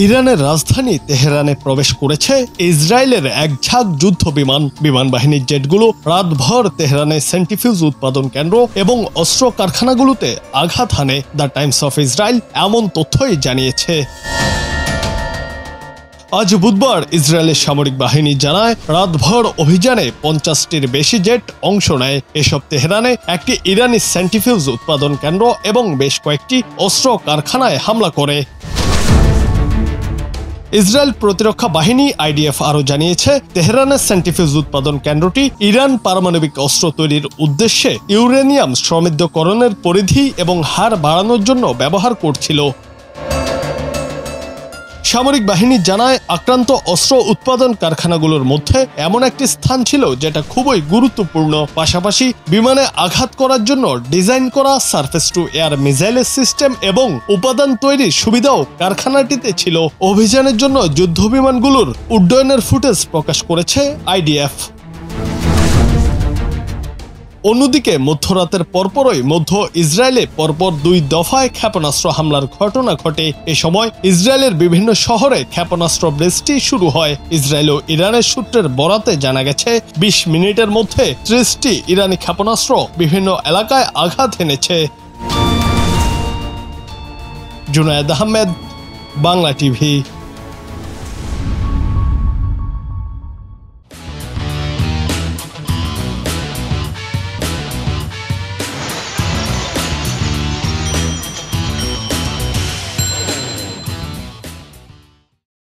ইরানের রাজধানী তেহরানে প্রবেশ করেছে ইসরায়েলের এক ঝাঁক যুদ্ধ বিমান বাহিনীর জেটগুলো রাতভর তেহরানে সেন্ট্রিফিউজ উৎপাদন কেন্দ্র এবং অস্ত্র কারখানাগুলোতে আঘাত হানে দ্য টাইমস অফ ইসরায়েল এমন তথ্যই জানিয়েছে। আজ বুধবার ইসরায়েলের সামরিক বাহিনী জানায় রাতভর অভিযানে 50টির বেশি জেট অংশ নেয়। এসব তেহরানে একটি ইরানি সেন্ট্রিফিউজ উৎপাদন কেন্দ্র এবং বেশ কয়েকটি অস্ত্র কারখানায় হামলা করে। ইসরায়েল প্রতিরক্ষা বাহিনী আইডিএফ আরও জানিয়েছে তেহরানের সেন্ট্রিফিউজ উৎপাদন কেন্দ্রটি ইরান পারমাণবিক অস্ত্র তৈরির উদ্দেশ্যে ইউরেনিয়াম সমৃদ্ধকরণের পরিধি এবং হার বাড়ানোর জন্য ব্যবহার করছিল। সামরিক বাহিনী জানায় আক্রান্ত অস্ত্র উৎপাদন কারখানাগুলোর মধ্যে এমন একটি স্থান ছিল যেটা খুবই গুরুত্বপূর্ণ। পাশাপাশি বিমানে আঘাত করার জন্য ডিজাইন করা সারফেস টু এয়ার মিসাইলের সিস্টেম এবং উপাদান তৈরির সুবিধাও কারখানাটিতে ছিল। অভিযানের জন্য যুদ্ধবিমানগুলোর উড্ডয়নের ফুটেজ প্রকাশ করেছে আইডিএফ। অন্যদিকে মধ্যরাতের পরপরই মধ্য ইসরায়েলে পরপর 2 দফায় ক্ষেপণাস্ত্র হামলার ঘটনা ঘটে। এ সময় ইসরায়েলের বিভিন্ন শহরে ক্ষেপণাস্ত্র বৃষ্টি শুরু হয়। ইসরায়েল ও ইরানের সূত্রের বরাতে জানা গেছে 20 মিনিটের মধ্যে 30টি ইরানি ক্ষেপণাস্ত্র বিভিন্ন এলাকায় আঘাত এনেছে। জুনায়েদ আহমেদ, বাংলা টিভি।